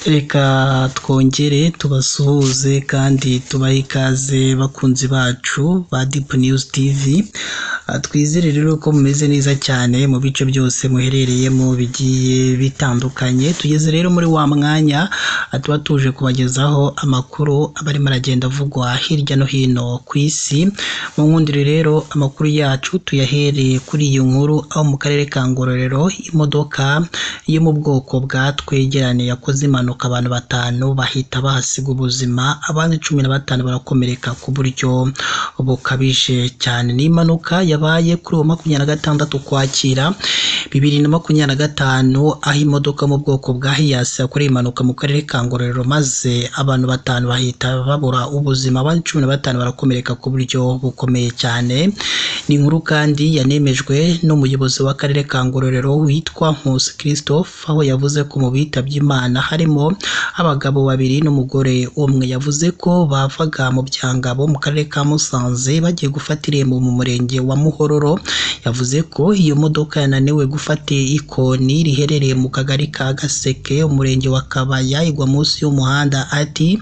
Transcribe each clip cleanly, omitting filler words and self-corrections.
Reka twongere tubasuhuze kandi tubahe ikaze bakunzi bacu ba Deep News TV. Twizere rero ko mumeze neza cyane mu bice byose muherereyemo bigiye bitandukanye. Tugeze rero muri wa mwanya tuba tuje kubagezaho amakuru abarimo aragenda avugwa hirya no hino ku isi. Mu nkundire rero amakuru yacu tuyahereye kuri iyi nkuru aho mu karere ka Ngororero imodoka yo mu bwoko bwa twegerane yakoze impanuka, abantu 5 bahita bahasiga ubuzima, abandi 15 barakomereka ku buryo bukabije cyane. Ni impanuka yabaye kuri 26 Ukwakira 2025 aho imodoka mu bwoko bwa Hiace yakoreye impanuka mu karere ka Ngororero, maze abantu 5 bahita babura ubuzima, abandi 15 barakomereka ku buryo bukomeye cyane. Ni inkuru kandi yanemejwe n'umuyobozi w'akarere ka Ngororero witwa Nkusi Christophe, aho yavuze ko mu bitabye Imana harimo abagabo 2 n'umugore umwe. Yavuze ko bavaga mu Byangabo mu karere ka Musanze bagiye gufata irembo mu murenge wa Muhororo. Yavuze ko iyo modoka yananiwe gufata ikoni riherereye mu kagari ka Gaseke umurenge wa Kabaya igwa munsi y'umuhanda. Ati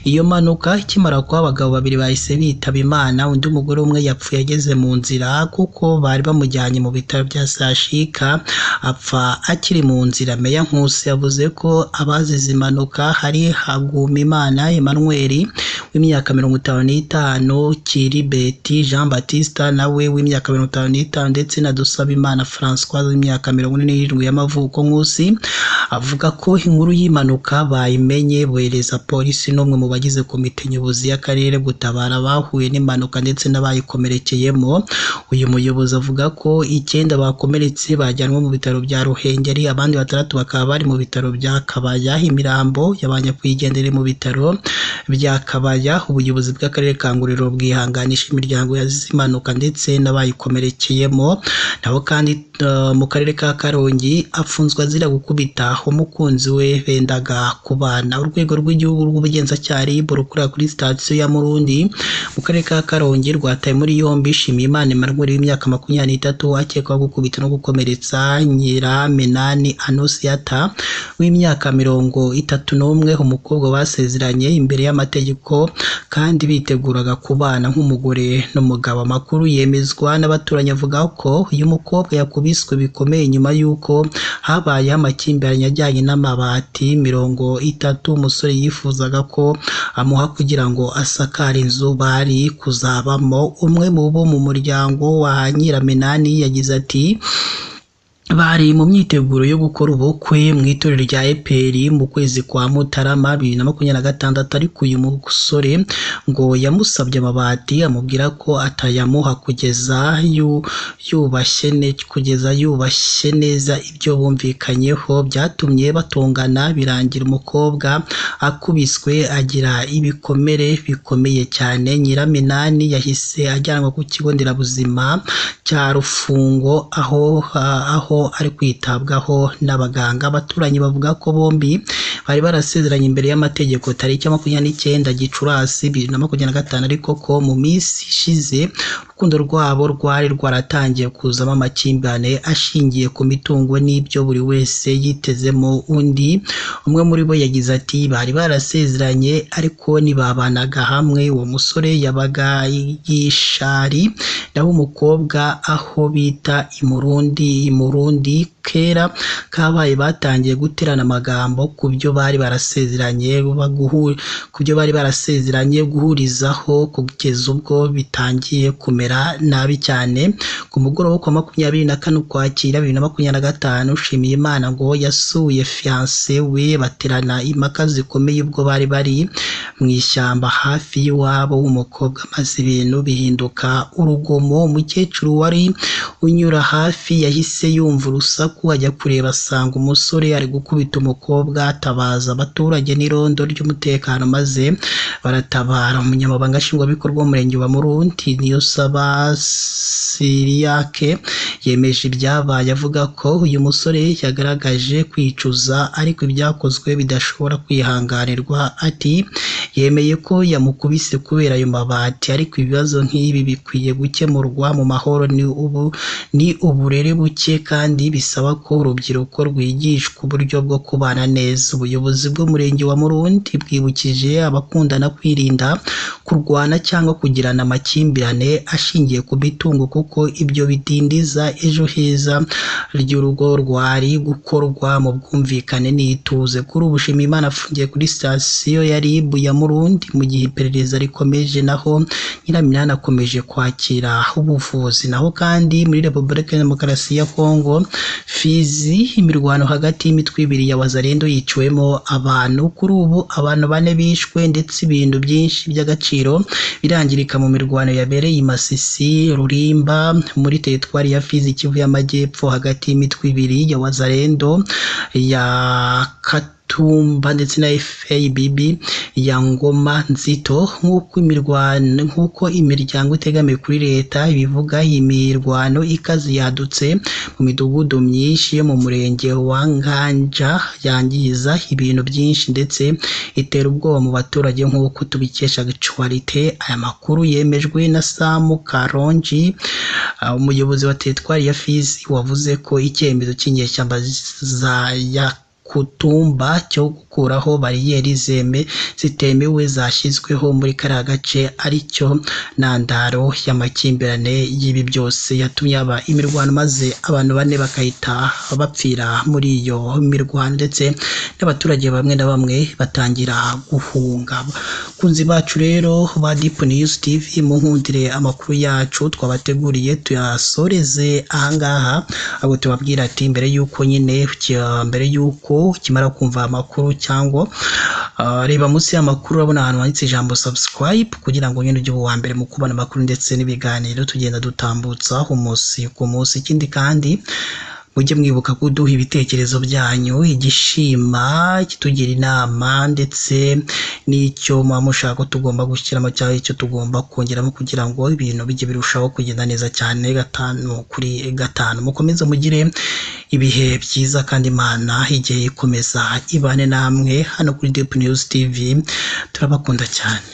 iyo mpanuka ikimara kuba abagabo 2 bahise bitaba Imana, undi umugore umwe yapfuye ageze mu nzira kuko bari bamujyanye mu bitaro bya Sashika apfa akiri mu nzira. Meya Nkusi yavuze ko abazize impanuka hari Hagumimana Emmanuel w'imyaka 55, Kiribeti Jean Baptiste nawe w'imyaka 55 ndetse na Dusabimana François w'imyaka 47 y'amavuko. Nkusi avuga ko inkuru y'impanuka bayimenye bohereza polisi n'umwe mu bagize komite nyobozi y'akarere gutabara bahuye n'impanuka ndetse n'abayikomerekeyemo. Uyu muyobozi avuga ko 9 bakomeretse bajyanwe mu bitaro bya Ruhengeri, abandi 6 bakaba bari mu bitaro bya Kabaya. Imirambo y'abanyakwigendere mu bitaro bya Kabaya. Ubuyobozi bw'akarere ka Ngororero bwihanganisha imiryango yazize impanuka ndetse n'abayikomerekeyemo. Naho kandi mu karere ka Karongi afunzwe azira gukubita umukunzi we bendaga kubana. Urwego rw'igihugu rw'ubugenzacyaha RIB rukorera kuri sitasiyo ya Murundi mu karere ka Karongi rwataye muri yombi Shimiyimana Emmanuel w'imyaka 23 akekwaho gukubita no gukomeretsa Nyiramenani Anosiata w'imyaka 31, umukobwa basezeranye imbere y'amategeko kandi biteguraga kubana nk'umugore n'umugabo. Amakuru yemezwa n'abaturanyi avuga ko uyu mukobwa yakubiswe bikomeye nyuma y'uko habaye amakimbirane ajyanye n'amabati 30 umusore yifuzaga ko amuha kugira ngo asakare inzu bari kuzabamo. Umwe mu bo mu muryango wa Nyiramenani yagize ati bari mu myiteguro yo gukora ubukwe mu itorero rya EPR mu kwezi kwa Mutarama 2026, ariko uyu musore ngo yamusabye amabati amubwira ko atayamuha kugeza yubashye neza. Ibyo bumvikanyeho byatumye batongana birangira umukobwa akubiswe agira ibikomere bikomeye cyane. Nyiramenani yahise ajyanwa ku kigo nderabuzima cya Rufungo aho ari kwitabwaho n'abaganga. Abaturanyi bavuga ko bombi bari barasezeranye imbere y'amategeko tariki 29 Gicurasi 2025, ariko ko mu minsi ishize urukundo rwabo rwari rwaratangiye kuzamo amakimbirane ashingiye ku mitungo n'ibyo buri wese yitezemo undi. Umwe muri bo yagize ati bari barasezeranye ariko ntibabanaga hamwe. Uwo musore yabaga yishari naho umukobwa aho bita Imurundi. Kera kabaye batangiye guterana amagambo ku byo bari barasezeranye guhurizaho kugeza ubwo bitangiye kumera nabi cyane. Ku mugoroba wa 24 Ukwakira 2025 Shimiyimana ngo yasuye fiancé we baterana impaka zikomeye ubwo bari mu ishyamba hafi y'iwabo w'umukobwa, maze ibintu bihinduka urugomo. Umukecuru wari unyura hafi yahise yumva urusaku ajya kureba asanga umusore ari gukubita umukobwa. Atabaza abaturage n'irondo ry'umutekano maze baratabara. Umunyamabanga nshingwabikorwa w'umurenge wa Murundi Niyonsaba Siriake yemeje ibyabaye avuga ko uyu musore yagaragaje kwicuza ariko ibyakozwe bidashobora kwihanganirwa. Ati yemeye ko yamukubise kubera ayo mabati, ariko ibibazo nk'ibi bikwiye gukemurwa mu mahoro. Ni uburere buke kandi bisaba ko urubyiruko rwigishwa uburyo bwo kubana neza. Ubuyobozi bw'umurenge wa Murundi bwibukije abakundana kwirinda kurwana cyangwa kugirana amakimbirane ashingiye ku mitungo, kuko ibyo bidindiza ejo heza ry'urugo rwari gukorwa mu bwumvikane n'ituze. Kuri ubu Nshimiyimana afungiye kuri sitasiyo ya RIB ya Murundi mu gihe iperereza rikomeje, naho Nyiraminani akomeje kwakira ubuvuzi. Naho kandi muri Repubulika ya Demokarasi ya Kongo, Fizi, imirwano hagati y'imitwe ibiri ya Wazalendo yiciwemo abantu. Kuri ubu abantu 4 bishwe ndetse ibintu byinshi by'agaciro birangirika mu mirwano yabereye i Masisi Rulimba muri teritwari ya Fizi, Kivu y'Amajyepfo, hagati y'imitwe ibiri ya Wazalendo ya Tumba ndetse na FABB ya Ngoma Nzito. Nk'uko imiryango itegamiye kuri leta ibivuga, imirwano ikaze yadutse mu midugudu myinshi yo mu murenge wa Nganja, yangiza ibintu byinshi ndetse itera ubwoba mu baturage, nk'uko tubikesha Actualite. Aya makuru yemejwe na Sam Karonji, umuyobozi wa teritwari ya Fizi, wavuze ko icyemezo cy'inyeshyamba ya Kutumba cyo gukuraho bariyeri zitemewe zashyizweho muri kariya gace aricyo ntandaro y'amakimbirane y'ibi byose yatumye aba imirwano, maze abantu 4 bakahita bapfira muri iyo mirwano, ndetse n'abaturage bamwe na bamwe batangira guhunga. Kunzi bacu rero ba Deep News TV, mu nkundire amakuru yacu twabateguriye tuyasoreze ahangaha, abo tubabwira ati mbere yuko ukimara kumva amakuru cyangwa reba munsi y'amakuru urabona ahantu handitse ijambo subscribe, kugira ngo nyine ujye uwa mbere mu kubona amakuru ndetse n'ibiganiro tugenda dutambutsa umunsi ku munsi. Ikindi kandi mujye mwibuka kuduha ibitekerezo byanyu, igishima, kitugira inama, ndetse n'icyo muba mushaka ko tugomba gushyiramo cyangwa icyo tugomba kongeramo kugira ngo ibintu bijye birushaho kugenda neza cyane 5 kuri 5. Mukomeze mugire ibihe byiza kandi Imana igiye ikomeza ibane namwe hano kuri Deep News TV. Turabakunda cyane.